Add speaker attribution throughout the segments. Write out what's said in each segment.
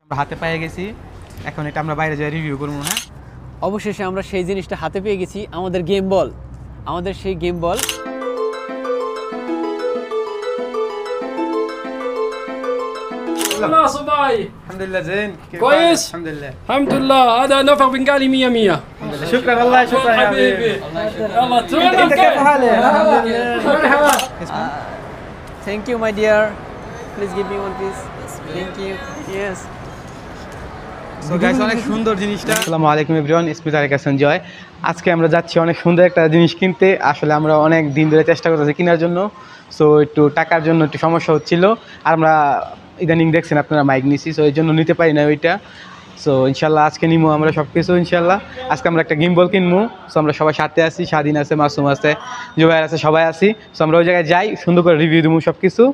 Speaker 1: আমরা হাতে পেয়ে গেছি, এখন এটা আমরা বাইরে যাই রিভিউ করবো। হ্যাঁ,
Speaker 2: অবশেষে আমরা সেই জিনিসটা হাতে পেয়ে গেছি, আমাদের গেম বল। আমাদের সেই game ball
Speaker 3: خلاص باي.
Speaker 1: الحمد لله زين.
Speaker 3: كويس؟
Speaker 1: الحمد لله.
Speaker 3: الحمد لله هذا نفر بنغالي 100 100.
Speaker 1: شكرا والله، شكرا يا
Speaker 3: حبيبي. يلا
Speaker 1: انت كيف حالك؟ مرحبا.
Speaker 2: Thank you my dear, please give me one piece. Thank you. Yes.
Speaker 1: So guys, অনেক সুন্দর জিনিসটা। আসসালামু আলাইকুম এভরিওয়ান, ইসমি তারেক হাসান জয়। আজকে আমরা যাচ্ছি অনেক সুন্দর একটা জিনিস কিনতে। আসলে আমরা অনেক দিন ধরে চেষ্টা করতেছি কেনার জন্য, সো একটু টাকার জন্য একটু সমস্যা হচ্ছিল। আর আমরা ইদানিং দেখছেন আপনারা মাইক নিছি, সো এই জন্য নিতে পারি না ওইটা। সো ইনশাল্লাহ আজকে নিবো আমরা সব কিছু ইনশাল্লাহ। আজকে আমরা একটা গিম্বল কিনবো। সো আমরা সবাই সাথে আছি, স্বাধীন আছে, মাসুম আছে, জুবাইর আছে, সবাই আছি। সো আমরা ওই জায়গায় যাই, সুন্দর করে রিভিউ দেবো সব কিছু।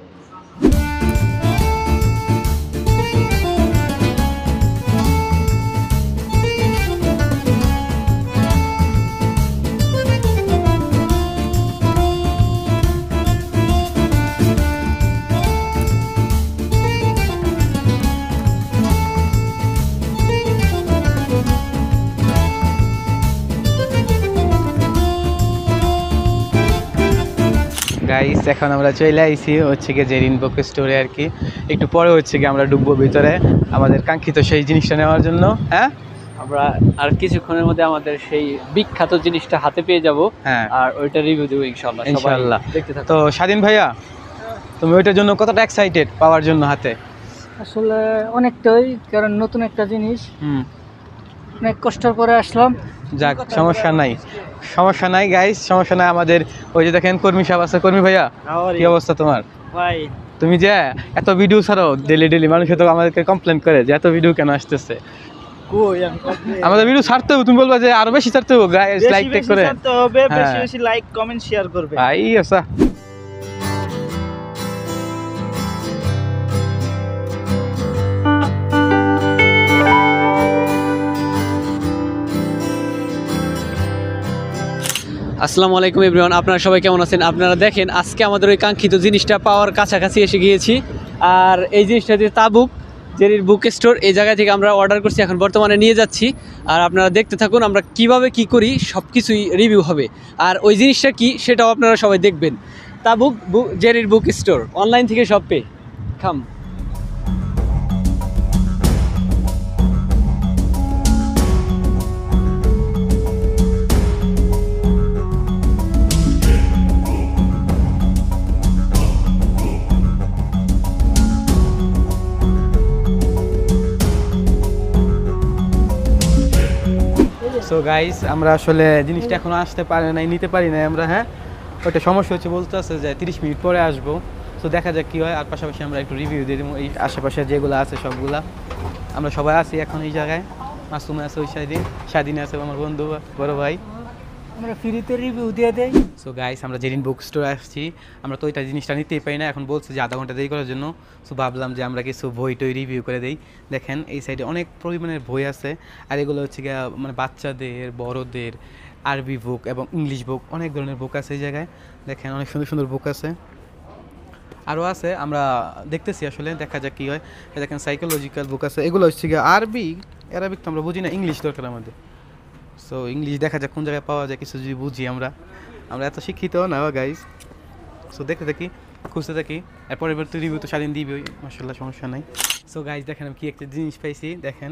Speaker 1: গাইস, এখন আমরা চলে আইছি হচ্ছে গিয়ে জেরিন বুক স্টোরে আর কি। একটু পরে হচ্ছে গিয়ে আমরা ঢুকবো ভিতরে আমাদের কাঙ্ক্ষিত সেই জিনিসটা নেওয়ার জন্য। হ্যাঁ,
Speaker 2: আমরা আর কিছুক্ষণের মধ্যে আমাদের সেই বিখ্যাত জিনিসটা হাতে পেয়ে যাব।
Speaker 1: হ্যাঁ,
Speaker 2: আর ওইটা রিভিউ দেবো ইনশাআল্লাহ।
Speaker 1: ইনশাআল্লাহ
Speaker 2: দেখতে থাকো।
Speaker 1: তো স্বাধীন ভাইয়া, তুমি ওইটার জন্য কতটা এক্সাইটেড পাওয়ার জন্য হাতে?
Speaker 4: আসলে অনেকটাই, কারণ নতুন একটা জিনিস, অনেক কষ্টের পরে আসলাম।
Speaker 1: যাক, সমস্যা নাই, সমস্যা নাই গাইস, সমস্যা নাই। আমাদের ওই যে দেখেন কর্মী সাহেব আছে। কর্মী ভাইয়া, কি অবস্থা তোমার?
Speaker 4: ভাই
Speaker 1: তুমি যে এত ভিডিও ছাড়ো ডেলি ডেলি, মানুষ তো আমাদেরকে কমপ্লেন করে যে এত ভিডিও কেন আসতেছে। আমাদের ভিডিও ছাড়তে হবে, তুমি বলবা যে আরো বেশি ছাড়তে হবে, লাইক টেক করে
Speaker 4: ছাড়তে হবে, বেশি
Speaker 1: হ্যাঁ।
Speaker 4: বেশি লাইক কমেন্ট শেয়ার করবে
Speaker 1: ভাই। আচ্ছা,
Speaker 2: আসসালামু আলাইকুম এভরিওয়ান, আপনারা সবাই কেমন আছেন? আপনারা দেখেন আজকে আমাদের ওই কাঙ্ক্ষিত জিনিসটা পাওয়ার কাছাকাছি এসে গিয়েছি। আর এই জিনিসটা যে তাবুক জেরির বুক স্টোর, এই জায়গা থেকে আমরা অর্ডার করছি, এখন বর্তমানে নিয়ে যাচ্ছি। আর আপনারা দেখতে থাকুন আমরা কিভাবে কি করি, সব কিছুই রিভিউ হবে। আর ওই জিনিসটা কি সেটাও আপনারা সবাই দেখবেন। তাবুক জেরির বুক স্টোর, অনলাইন থেকে সব পে খাম।
Speaker 1: সো গাইস, আমরা আসলে জিনিসটা এখনো আসতে পারে নাই, নিতে পারি নাই আমরা। হ্যাঁ, ওইটা সমস্যা হচ্ছে, বলতে আছে যে 30 মিনিট পরে আসবো। সো দেখা যাক কী হয়। আর পাশাপাশি আমরা একটু রিভিউ দিয়ে দেবো এই আশেপাশে যেগুলো আছে সবগুলা। আমরা সবাই আছি এখন এই জায়গায়। মাসুম আছে, ওই স্বাধীন আছে, আমার বন্ধু বড় ভাই।
Speaker 4: আমরা ফ্রিতে রিভিউ দিয়ে দেই।
Speaker 1: সো গাইস, আমরা জেরিন বুক স্টোরে আসছি। আমরা তো ওইটা জিনিসটা নিতেই পারি না, এখন বলছে যে আধা ঘন্টা দেরি করার জন্য। সো ভাবলাম যে আমরা কিছু বই টই রিভিউ করে দিই। দেখেন এই সাইডে অনেক পরিমাণের বই আছে। আর এগুলো হচ্ছে গিয়ে মানে বাচ্চাদের, বড়দের, আরবি বুক এবং ইংলিশ বুক, অনেক ধরনের বুক আছে এই জায়গায়। দেখেন অনেক সুন্দর সুন্দর বুক আছে, আরও আছে। আমরা দেখতেছি আসলে, দেখা যাক কী হয়। দেখেন সাইকোলজিক্যাল বুক আছে, এগুলো হচ্ছে গিয়ে অ্যারাবিক তো আমরা বুঝি না, ইংলিশ দরকার আমাদের। সো ইংলিশ দেখা যাক কোন জায়গায় পাওয়া যায়, কিছু যদি বুঝি আমরা এত শিক্ষিত না গাইজ। সো দেখতে থাকি, খুঁজতে থাকি, এরপরে এবার তো রিভিউ তো স্বাধীন দিবি, মাশাআল্লাহ, সমস্যা নাই। সো গাইজ দেখেন আমি কি একটা জিনিস পাইছি। দেখেন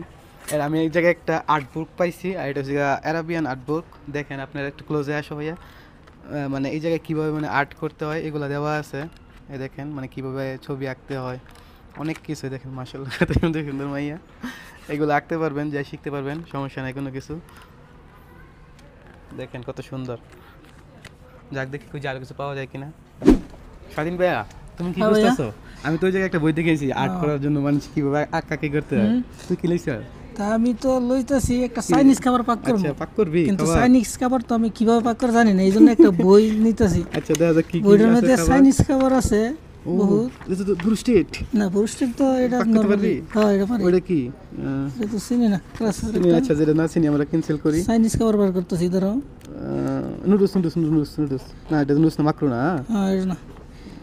Speaker 1: আমি এক জায়গায় একটা আর্ট বুক পাইছি, আর এটা হচ্ছে অ্যারাবিয়ান আর্ট বুক। দেখেন আপনারা একটু ক্লোজে আসো ভাইয়া। মানে এই জায়গায় কীভাবে মানে আর্ট করতে হয় এগুলো দেওয়া আছে। এই দেখেন মানে কীভাবে ছবি আঁকতে হয়, অনেক কিছু। দেখেন মাশাআল্লাহ, কত সুন্দর সুন্দর মাইয়া। এগুলো আঁকতে পারবেন, যাই শিখতে পারবেন, সমস্যা নাই কোনো কিছু। দেখেন কত সুন্দর। যাক, দেখি খুঁজে আরো কিছু পাওয়া যায় কিনা। স্বাধীন ভাইয়া, তুমি কি বুঝতেছো? আমি তো ওই জায়গায় একটা বই দেখেছি আর্ট করার জন্য, মানুষ কিভাবে আঁকা কি করতে হয়। তুই কি লইছ?
Speaker 4: তা আমি তো লইতাছি একটা চাইনিজ খাবার পাক করব।
Speaker 1: আচ্ছা, পাক করবি,
Speaker 4: কিন্তু চাইনিজ খাবার তো আমি কিভাবে পাক করে জানি না, এইজন্য একটা বই নিতেছি।
Speaker 1: আচ্ছা, দেখা যাক কি কি
Speaker 4: বইটার
Speaker 1: আছে
Speaker 4: মধ্যে
Speaker 1: খাবার।
Speaker 4: চাইনিজ খাবার আছে বহুত।
Speaker 1: এটা তো ব্রুস্টেট
Speaker 4: না, পুরুষটিক তো এটা
Speaker 1: পাক করতে পারবি?
Speaker 4: হ্যাঁ, এটা পারি।
Speaker 1: ওটা কি?
Speaker 4: এটা তো চিনি না, ক্লাস
Speaker 1: আচ্ছা, যেটা না চিনি আমরা ক্যান্সেল করি।
Speaker 4: চাইনিজ খাবার বার করতেছি, ধরো
Speaker 1: নুডলস। না, এটা নুডলস না, মাকরো না।
Speaker 4: হ্যাঁ, এটা না।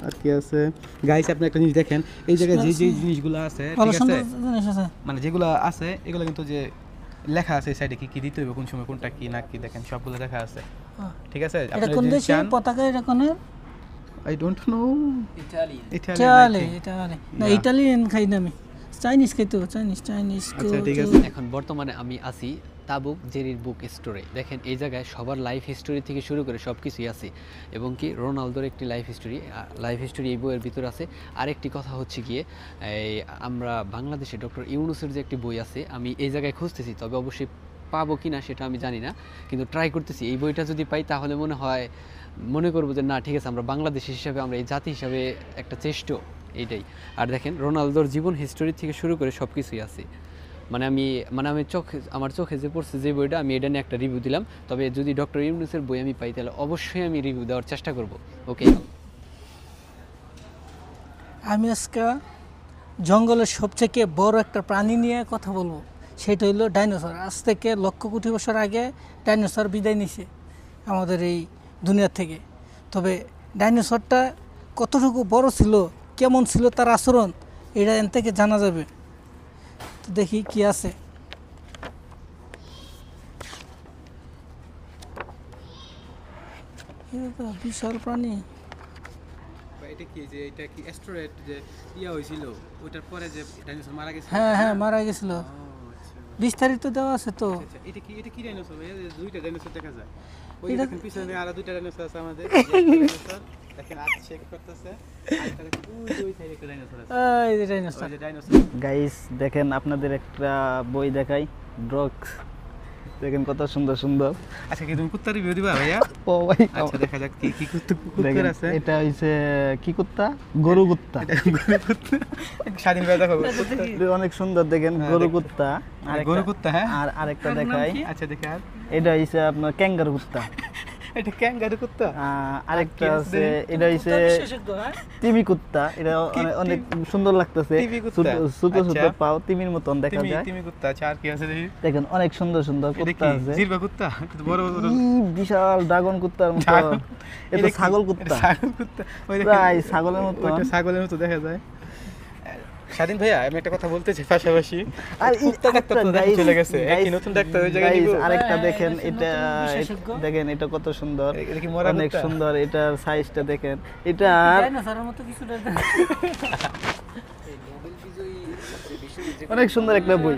Speaker 1: আর কি আছে গাইস, আপনি একটা জিনিস দেখেন, এই জায়গায় যে যে জিনিসগুলো আছে
Speaker 4: ভালো
Speaker 1: ঠিক
Speaker 4: সুন্দর
Speaker 1: আছে,
Speaker 4: জিনিস আছে।
Speaker 1: মানে যেগুলো আছে এগুলো কিন্তু যে লেখা আছে এই সাইডে কি কি দিতে হবে, কোন সময় কোনটা কি না কি, দেখেন সবগুলো লেখা আছে। ঠিক আছে,
Speaker 4: এটা
Speaker 1: আপনি
Speaker 4: কোন
Speaker 1: যদি
Speaker 4: দেশে
Speaker 1: চান,
Speaker 4: পতাকা? এটা কোন?
Speaker 1: I don't know,
Speaker 2: Italy.
Speaker 4: Italy. না
Speaker 1: Yeah.
Speaker 4: ইটালিয়ান খাই না আমি, চাইনিজ খাই তো, চাইনিজ।
Speaker 1: আচ্ছা ঠিক আছে।
Speaker 2: এখন বর্তমানে আমি আছি তাবুক জেরির বুক স্টোরে। দেখেন এই জায়গায় সবার লাইফ হিস্টোরি থেকে শুরু করে সব কিছুই আছে, এবং কি রোনালদোর একটি লাইফ হিস্টোরি এই বইয়ের ভিতরে আছে। আরেকটি কথা হচ্ছে গিয়ে এই আমরা বাংলাদেশে ডক্টর ইউনূসের যে একটি বই আছে, আমি এই জায়গায় খুঁজতেছি, তবে অবশ্যই পাবো কি না সেটা আমি জানি না, কিন্তু ট্রাই করতেছি। এই বইটা যদি পাই তাহলে মনে করবো যে না ঠিক আছে, আমরা বাংলাদেশি হিসাবে, আমরা এই জাতি হিসাবে একটা চেষ্টা, এইটাই। আর দেখেন রোনালদোর জীবন হিস্টোরি থেকে শুরু করে সব কিছুই আছে। আমার চোখে যে পড়ছে যে বইটা, আমি এটা নিয়ে একটা রিভিউ দিলাম। তবে যদি ডক্টর ইউনূসের বই আমি পাই তাহলে অবশ্যই আমি রিভিউ দেওয়ার চেষ্টা করব। ওকে,
Speaker 4: আমি আজকে জঙ্গলের সবথেকে বড় একটা প্রাণী নিয়ে কথা বলবো, সেটা হইলো ডাইনোসর। আজ থেকে লক্ষ কোটি বছর আগে ডাইনোসর বিদায় নিছে আমাদের এই দুনিয়া থেকে। তবে ডাইনোসরটা কতটুকু বড় ছিল, কেমন ছিল তার আচরণ, এটা এর থেকে জানা যাবে। তো দেখি কি আছে। এটা তো বিশাল প্রাণী।
Speaker 1: এটা কি যে এটা কি অ্যাস্টেরয়েড যে ইয়া হইছিল, ওটার পরে যে ডাইনোসর মারা গেছে?
Speaker 4: হ্যাঁ মারা গেছিল, বিস্তারিত দেওয়া আছে তো।
Speaker 1: আচ্ছা, এটা কি ডাইনোসর ভাই? দুইটা ডাইনোসর দেখা যায়, ওই
Speaker 4: এটা-
Speaker 1: দেখেন পিছনে আরো দুইটা ডাইনোসর আছে আমাদের। ডাইনোসর দেখেন আজ চেক করতেছে, আরেকটা দেখেন ওই সাইডে একটা ডাইনোসর আছে,
Speaker 4: এই যে ডাইনোসর।
Speaker 1: ওই যে ডাইনোসর।
Speaker 5: গাইস দেখেন, আপনাদের একটা বই দেখাই, ড্রগস। দেখেন কত সুন্দর সুন্দর।
Speaker 1: আচ্ছা, কি তুমি কুত্তা রিভিউ দিবা ভাইয়া?
Speaker 5: ও ভাই,
Speaker 1: আচ্ছা দেখা যাক কি কি কুত্তা
Speaker 5: দেখেন
Speaker 1: আছে।
Speaker 5: এটা হইছে কি কুত্তা? গরু কুত্তা।
Speaker 1: স্বাধীন ভাই দেখো,
Speaker 5: এটা অনেক সুন্দর, দেখেন গরু কুত্তা।
Speaker 1: গরু কুত্তা, হ্যাঁ।
Speaker 5: আর আরেকটা দেখাই,
Speaker 1: আচ্ছা দেখে, আর
Speaker 5: এটা হইছে আপনার ক্যাঙ্গারু কুত্তা।
Speaker 1: এটা ক্যাঙ্গারু কুত্তা।
Speaker 5: আরেকটা
Speaker 1: কি আছে
Speaker 5: আছে,
Speaker 1: দেখি?
Speaker 5: এটা হইছে
Speaker 4: বিশেষজ্ঞ, হ্যাঁ?
Speaker 5: তিমি কুত্তা। এটা অনেক সুন্দর লাগতেছে,
Speaker 1: তিমি কুত্তা?
Speaker 5: ছোট ছোট
Speaker 1: আচ্ছা।
Speaker 5: পাও তিমির মতন দেখা যায়।
Speaker 1: তিমি কুত্তা। আচ্ছা, আর কি আছে দেখি?
Speaker 5: দেখেন অনেক সুন্দর সুন্দর
Speaker 1: এটা
Speaker 5: কুত্তা
Speaker 1: কি
Speaker 5: আছে।
Speaker 1: জিরবা কুত্তা? কিন্তু বড় বড়
Speaker 5: ই বিশাল ড্রাগন কুত্তার মতো।
Speaker 1: ছাগল।
Speaker 5: এটা
Speaker 1: কি?
Speaker 5: ছাগল
Speaker 1: এটা
Speaker 5: কুত্তা,
Speaker 1: ছাগল কুত্তা। ওই দেখেন,
Speaker 5: প্রায় ছাগলের মতো।
Speaker 1: ওইটা ছাগলের মতো দেখা যায়। স্বাধীন ভাইয়া, আমি একটা কথা বলতে চাই পাশাপাশি।
Speaker 5: আর
Speaker 1: কুত্তা ডাক্তার তো দেখেন চলে গেছে, একই নতুন ডাক্তার ওই জায়গায় নিব।
Speaker 5: আরেকটা
Speaker 4: হ্যাঁ,
Speaker 5: দেখেন,
Speaker 4: এটা
Speaker 5: এটা
Speaker 4: নতুন বিশেষজ্ঞ।
Speaker 5: দেখেন এটা কত সুন্দর,
Speaker 1: এটা কি মরা
Speaker 5: অনেক
Speaker 1: কুত্তা?
Speaker 5: সুন্দর। এটার সাইজটা দেখেন, এটা
Speaker 4: ডাইনোসরের মতো কিছুটা।
Speaker 5: অনেক সুন্দর একটা বই।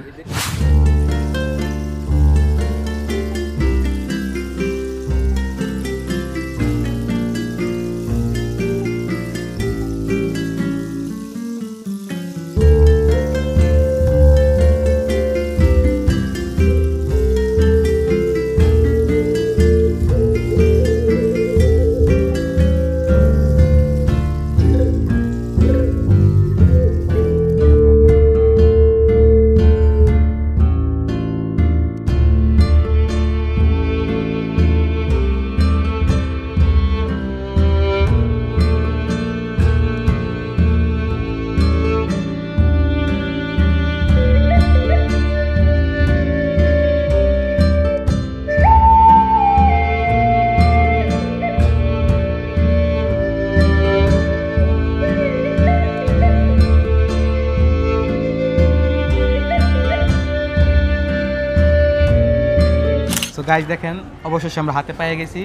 Speaker 1: সো গাইস দেখেন, অবশেষে আমরা হাতে পেয়ে গেছি।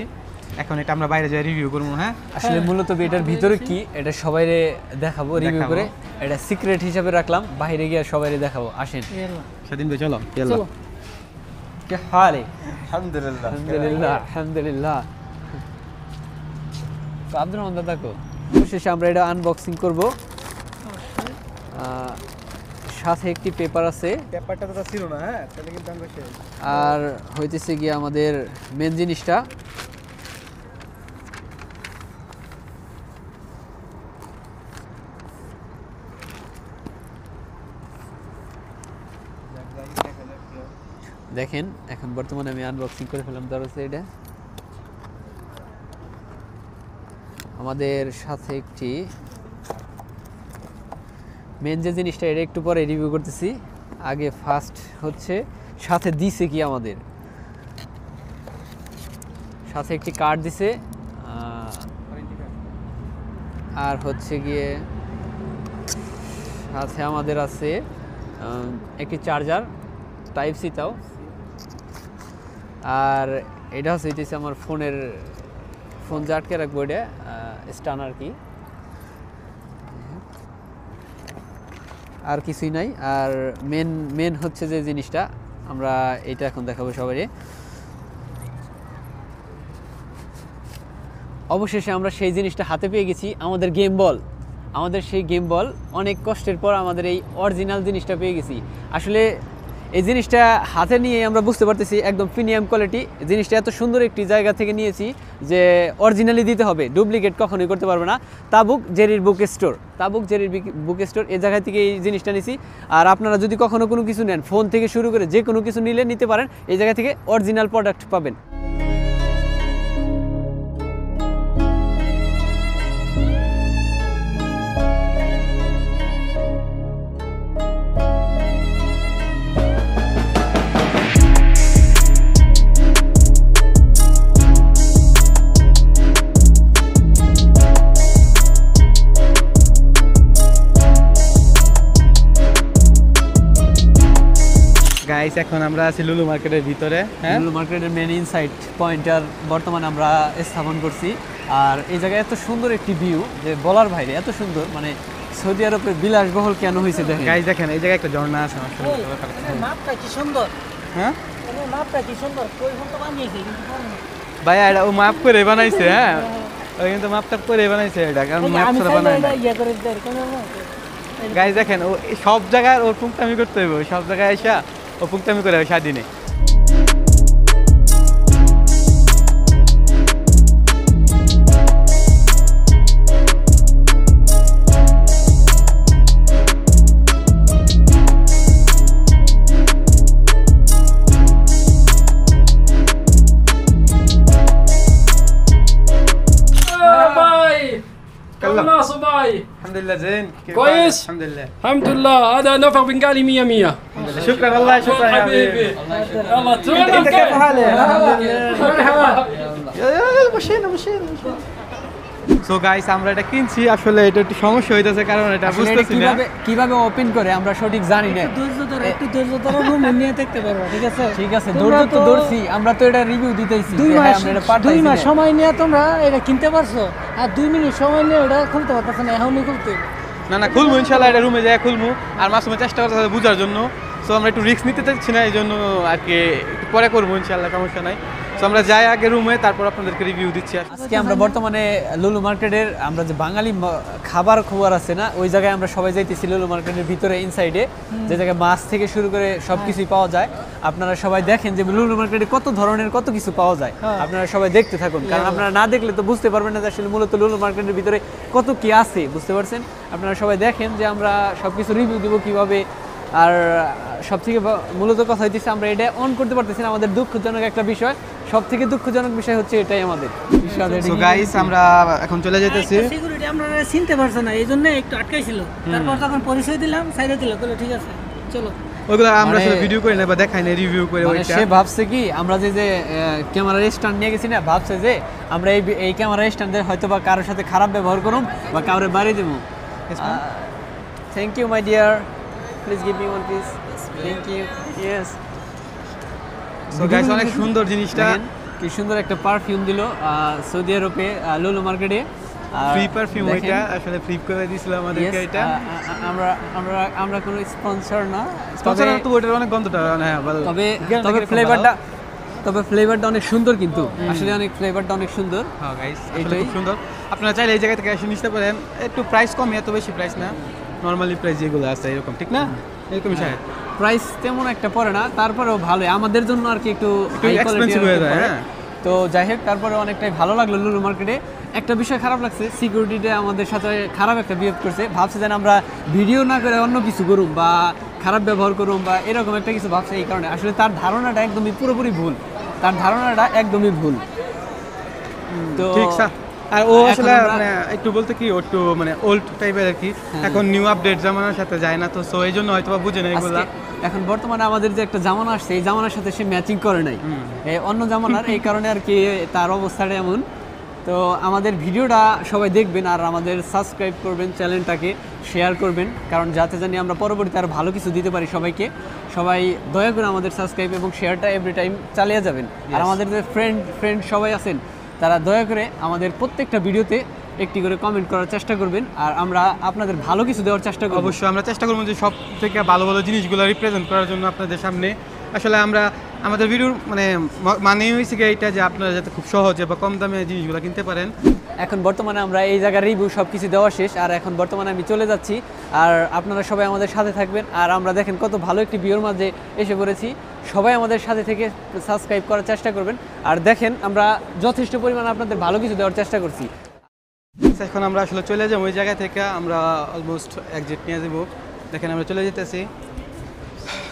Speaker 1: এখন এটা আমরা বাইরে যাই রিভিউ করবো, হ্যাঁ।
Speaker 2: আসলে মূলত এটার ভিতরে কি এটা সবাইরে দেখাবো রিভিউ
Speaker 1: দেখাবো।
Speaker 2: করে, এটা সিক্রেট হিসাবে রাখলাম, বাইরে গিয়ে সবাইরে দেখাবো। আসেন।
Speaker 1: স্বাধীন ভাই চলো।
Speaker 4: চলো।
Speaker 2: কি হালে?
Speaker 1: আলহামদুলিল্লাহ।
Speaker 2: আলহামদুলিল্লাহ, আলহামদুলিল্লাহ। তো আব্দুর রহমান দাদা কো, অবশেষে আমরা এটা আনবক্সিং করব। সাথে একটি পেপার আছে,
Speaker 1: পেপারটা তো ছিল না, হ্যাঁ, তাহলে কিন্তু আমরা শেষ।
Speaker 2: আর হইতেছে গিয়ে আমাদের মেন জিনিসটা, দেখেন এখন বর্তমানে আমি আনবক্সিং করে ফেললাম। ধর হচ্ছে এটা আমাদের সাথে একটি মেন যে জিনিসটা, এটা একটু পরে রিভিউ করতেছি। আগে ফার্স্ট হচ্ছে সাথে দিছে কি, আমাদের সাথে একটি কার্ড দিছে। আর হচ্ছে গিয়ে আছে আমাদের আছে একটি চার্জার টাইপ সি তাও। আর এটা হচ্ছে আমার ফোন যে আটকে রাখবো, এটা স্টান আর কি, আর কিছুই নাই। আর মেন হচ্ছে যে জিনিসটা আমরা এইটা এখন দেখাবো সবাই। অবশেষে আমরা সেই জিনিসটা হাতে পেয়ে গেছি, আমাদের গেম বল। আমাদের সেই গেম বল অনেক কষ্টের পর আমাদের এই অরিজিনাল জিনিসটা পেয়ে গেছি। আসলে এই জিনিসটা হাতে নিয়ে আমরা বুঝতে পারতেছি একদম প্রিমিয়াম কোয়ালিটি। জিনিসটা এত সুন্দর একটি জায়গা থেকে নিয়েছি যে অরিজিনালি দিতে হবে, ডুপ্লিকেট কখনোই করতে পারবে না। তাবুক জেরির বুক স্টোর, তাবুক জেরির বুক স্টোর, এই জায়গা থেকে এই জিনিসটা নিয়েছি। আর আপনারা যদি কখনো কোনো কিছু নেন, ফোন থেকে শুরু করে যে কোনো কিছু নিতে পারেন, এই জায়গা থেকে অরিজিনাল প্রোডাক্ট পাবেন।
Speaker 1: গাইস এখন আমরা আছি লুলু মার্কেটের ভিতরে। হ্যাঁ,
Speaker 2: লুলু মার্কেটের মেন ইনসাইট পয়েন্টার বর্তমানে আমরা স্থাপন করছি। আর এই জায়গায় এত সুন্দর একটি ভিউ যে বলার বাইরে, এত সুন্দর, মানে সৌদি আরবের বিলাসবহুল কেন হয়েছে দেখেন।
Speaker 1: গাইস দেখেন এই জায়গায় একটা ঝর্ণা আছে।
Speaker 4: মাপটা কি সুন্দর,
Speaker 1: হ্যাঁ
Speaker 4: মাপটা কি সুন্দর, কই ফোনটা বানিয়েছে কিন্তু
Speaker 1: ভাইয়া এটা ও মাপ করে বানাইছে। হ্যাঁ, ও কিন্তু মাপটা করে বানাইছে এটা, কারণ মাপ
Speaker 4: আমি
Speaker 1: করে
Speaker 4: চাইলে
Speaker 1: বানায়
Speaker 4: এটা
Speaker 1: না।
Speaker 4: ইয়ে করে দেয় কেন না?
Speaker 1: গাইস দেখেন ও সব জায়গায় ওর পুংটামি করতে হবে, সব জায়গায় এসে ও পুংটামি করে স্বাধীনে।
Speaker 3: باي كلنا صباي.
Speaker 1: الحمد لله زين.
Speaker 3: كويس؟
Speaker 1: الحمد لله.
Speaker 3: الحمد لله هذا نفر بنغالي 100 100.
Speaker 1: شكرا والله، شكرا يا
Speaker 3: حبيبي. يلا
Speaker 1: انت كيف حالك؟
Speaker 3: مرحبا.
Speaker 1: مشينا. সো গাইস আমরা এটা কিনছি, আসলে এটা একটু সমস্যা হইতাছে কারণ এটা
Speaker 2: আসলে এটা
Speaker 1: বুঝতেছি না
Speaker 2: কিভাবে ওপেন করে আমরা সঠিক জানি না।
Speaker 4: একটু ধৈর্য ধরো, রুমে নিয়ে দেখতে পারবো, ঠিক আছে?
Speaker 2: ঠিক আছে, ধৈর্য তো ধরছি, আমরা তো এটা রিভিউ দিতেছি।
Speaker 4: 2 মাস সময় নিয়ে তোমরা এটা কিনতে পারছো, আর 2 মিনিট সময় নিয়ে এটা খুলতে পারতেছ না, এখনই খুলতে হবে।
Speaker 1: না খুলবো ইনশাআল্লাহ, এটা রুমে যাই খুলবো। আর মাসুমে চেষ্টা করতে বুঝার জন্য, সো আমরা একটু রিস্ক নিতে চাচ্ছি না, এই জন্য আর কি একটু পরে করবো ইনশাআল্লাহ, সমস্যা নাই। সো আমরা যাই আগে রুমে, তারপর আপনাদেরকে রিভিউ দিচ্ছি।
Speaker 2: আজকে আমরা বর্তমানে লুলু মার্কেটের আমরা যে বাঙালি খাবার আছে না, ওই জায়গায় আমরা সবাই যাইতেছি। লুলু মার্কেটের ভিতরে ইনসাইডে যে জায়গায় মাছ থেকে শুরু করে সবকিছুই পাওয়া যায়। আপনারা সবাই দেখেন যে লুলু মার্কেটে কত ধরনের কত কিছু পাওয়া যায়। আপনারা সবাই দেখতে থাকুন, কারণ আপনারা না দেখলে তো বুঝতে পারবেন না যে আসলে মূলত লুলু মার্কেটের ভিতরে কত কি আছে, বুঝতে পারছেন? আপনারা সবাই দেখেন যে আমরা সবকিছু রিভিউ দিব কিভাবে। আর সবথেকে মূলত কথা হইতেছে আমরা এটা অন করতে পারতেছি না, আমাদের দুঃখজনক একটা বিষয়। সবথেকে দুঃখজনক বিষয় হচ্ছে এটাই আমাদের।
Speaker 1: সো গাইস আমরা এখন চলে যাইতেছি।
Speaker 4: সিকিউরিটি আমরা চিনতে পারছে না, এই জন্য একটু আটকাইছিল। তারপর তখন পরিচয় দিলাম, সাইডে দিল, বলে ঠিক আছে চলো।
Speaker 1: ওগুলো আমরা আসলে ভিডিও করে না বা দেখাই না, রিভিউ করে। ওইটা
Speaker 2: সে ভাবছে কি আমরা যে ক্যামেরার স্ট্যান্ড নিয়ে গেছি না, ভাবছে যে আমরা এই ক্যামেরার স্ট্যান্ডে হয়তো বা কারোর সাথে খারাপ ব্যবহার করুম বা কাউরে বাড়ি দেবো। Thank you my dear, please give me one piece. Thank you. Yes.
Speaker 1: So guys অনেক সুন্দর জিনিসটা,
Speaker 2: কি সুন্দর একটা পারফিউম দিল সৌদি আরবে লুলু মার্কেটে।
Speaker 1: ফ্রি পারফিউম, ওইটা আসলে ফ্রি করে দিয়েছিল আমাদেরকে। এটা
Speaker 2: আমরা কোনো স্পন্সর না,
Speaker 1: স্পন্সর তো ওইটার অনেক গন্ধটা, হ্যাঁ ভালো।
Speaker 2: তবে ফ্লেভারটা অনেক সুন্দর, কিন্তু আসলে অনেক ফ্লেভারটা অনেক সুন্দর।
Speaker 1: হ্যাঁ গাইস এটা খুব সুন্দর। আপনারা চাইলে এই জায়গা থেকে এসে নিতে পারেন। একটু প্রাইস কম, এত বেশি প্রাইস না, নরমালি প্রাইস যেগুলো আছে এরকম, ঠিক না? এরকমই শায়দ
Speaker 2: প্রাইস তেমন একটা পড়ে না, তারপরেও ভালো আমাদের জন্য আর কি, একটু
Speaker 1: এক্সপেন্সিভ হয়ে যায়। হ্যাঁ,
Speaker 2: তো যাই হোক, তারপরে অনেকটাই ভালো লাগলো লুলু মার্কেটে। একটা বিষয় খারাপ লাগছে, সিকিউরিটিটা আমাদের সাথে খারাপ একটা বিহেভ করছে। ভাবছে যেন আমরা ভিডিও না করে অন্য কিছু করুম বা খারাপ ব্যবহার করুম বা এরকম একটা কিছু ভাবছে। এই কারণে আসলে তার ধারণাটা একদমই পুরোপুরি ভুল, তার ধারণাটা একদমই ভুল। তো
Speaker 1: ঠিক স্যার। আর ও আসলে মানে একটু বলতে কি একটু মানে ওল্ড টাইপের আর কি, এখন নিউ আপডেট জামানার সাথে যায় না, তো সো এই জন্য হয়তো বুঝে না এগুলা।
Speaker 2: এখন বর্তমানে আমাদের যে একটা জামানা আসছে, এই জামানার সাথে সে ম্যাচিং করে নাই, অন্য জামানার। এই কারণে আর কি তার অবস্থাটা এমন। তো আমাদের ভিডিওটা সবাই দেখবেন আর আমাদের সাবস্ক্রাইব করবেন, চ্যানেলটাকে শেয়ার করবেন, কারণ যাতে জানি আমরা পরবর্তীতে আরও ভালো কিছু দিতে পারি সবাইকে। সবাই দয়া করে আমাদের সাবস্ক্রাইব এবং শেয়ারটা এভরি টাইম চালিয়ে যাবেন। আর আমাদের যে ফ্রেন্ড সবাই আছেন তারা দয়া করে আমাদের প্রত্যেকটা ভিডিওতে একটি করে কমেন্ট করার চেষ্টা করবেন, আর আমরা আপনাদের ভালো কিছু দেওয়ার চেষ্টা করব।
Speaker 1: অবশ্যই আমরা চেষ্টা করবো যে সব থেকে ভালো ভালো জিনিসগুলো রিপ্রেজেন্ট করার জন্য আপনাদের সামনে। আসলে আমরা আমাদের ভিডিওর মানে হয়েছে কি এইটা যে আপনারা যাতে খুব সহজে বা কম দামে জিনিসগুলো কিনতে পারেন।
Speaker 2: এখন বর্তমানে আমরা এই জায়গার রিভিউ সব কিছু দেওয়া শেষ, আর এখন বর্তমানে আমি চলে যাচ্ছি। আর আপনারা সবাই আমাদের সাথে থাকবেন। আর আমরা দেখেন কত ভালো একটি ভিডিওর মাঝে এসে পড়েছি। সবাই আমাদের সাথে থেকে সাবস্ক্রাইব করার চেষ্টা করবেন। আর দেখেন আমরা যথেষ্ট পরিমাণে আপনাদের ভালো কিছু দেওয়ার চেষ্টা করছি।
Speaker 1: এখন আমরা আসলে চলে যাবো ওই জায়গা থেকে, আমরা অলমোস্ট এক্সিট নিয়ে যাবো। দেখেন আমরা চলে যেতেছি।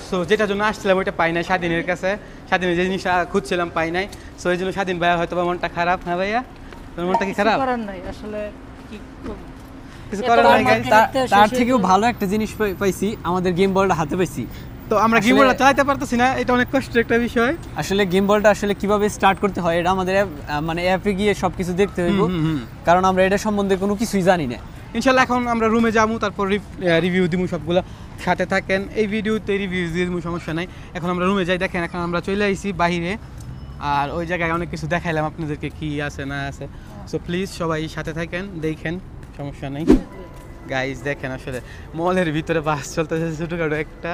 Speaker 1: সো যেটার জন্য আসছিলাম ওইটা পাই নাই স্বাধীনের কাছে, স্বাধীনের যে জিনিসটা খুঁজছিলাম পাই নাই। সো এই জন্য স্বাধীন ভাইয়া হয়তো বা মনটা খারাপ। হ্যাঁ ভাইয়া, তোর মনটা কি খারাপ?
Speaker 4: করার নাই আসলে, কি করব?
Speaker 1: কিছু করার নাই guys।
Speaker 2: তার থেকেও ভালো একটা জিনিস পাইছি, আমাদের গেম বলটা হাতে পাইছি।
Speaker 1: তো আমরা গেমটা চালাতে পারতেছি না, এটা অনেক কষ্টের একটা বিষয়।
Speaker 2: আসলে গেম বলটা আসলে কিভাবে স্টার্ট করতে হয় এটা আমাদের মানে অ্যাপে গিয়ে সবকিছু দেখতে হইব, কারণ আমরা এটা সম্বন্ধে কোনো কিছুই জানি না।
Speaker 1: ইনশাল্লাহ এখন আমরা রুমে যাবো, তারপর রিভিউ দিব সবগুলো। সাথে থাকেন, এই ভিডিওতে রিভিউ দিয়ে দিব, সমস্যা নাই। এখন আমরা রুমে যাই। দেখেন এখন আমরা চলে আইছি বাইরে, আর ওই জায়গায় অনেক কিছু দেখাইলাম আপনাদেরকে কি আছে না আছে। সো প্লিজ সবাই সাথে থাকেন, দেখেন, সমস্যা নেই। গাইজ দেখেন আসলে মলের ভিতরে বাস চলতেছে ছোটোখাটো একটা।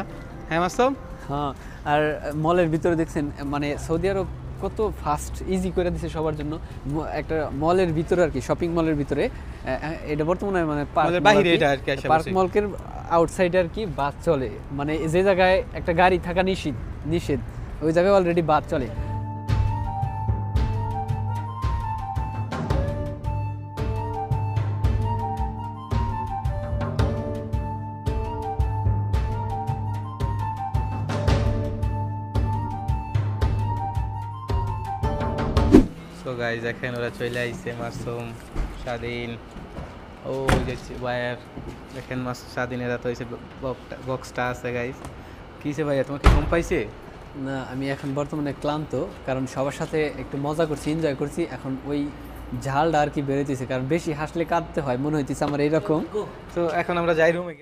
Speaker 1: হ্যাঁ মাসুম?
Speaker 2: হ্যাঁ, আর মলের ভিতরে দেখছেন মানে সৌদি আরব কত ফাস্ট ইজি করে দিছে সবার জন্য। একটা মলের ভিতরে আর কি, শপিং মলের ভিতরে এটা বর্তমানে মানে
Speaker 1: মলের বাইরে এটা আর কি,
Speaker 2: পার্ক মলকের আউটসাইডে আর কি বাস চলে। মানে যে জায়গায় একটা গাড়ি থাকা নিষেধ ওই জায়গায় অলরেডি বাস চলে।
Speaker 1: সো গাইজ দেখেন ওরা চলে আইছে, মাসুম, স্বাধীন, ও যাচ্ছে ভাইয়ার। দেখেন স্বাধীনের তো হয়েছে বক্সটা আছে গাইজ। কিসে ভাইয়া, তোমার কি কম পাইছে?
Speaker 2: না, আমি এখন বর্তমানে ক্লান্ত, কারণ সবার সাথে একটু মজা করছি, এনজয় করছি। এখন ওই ঝালটা আর কি বেরোতেছে, কারণ বেশি হাসলে কাঁদতে হয় মনে হইতেছে আমার এইরকম।
Speaker 1: তো এখন আমরা যাই রুমে।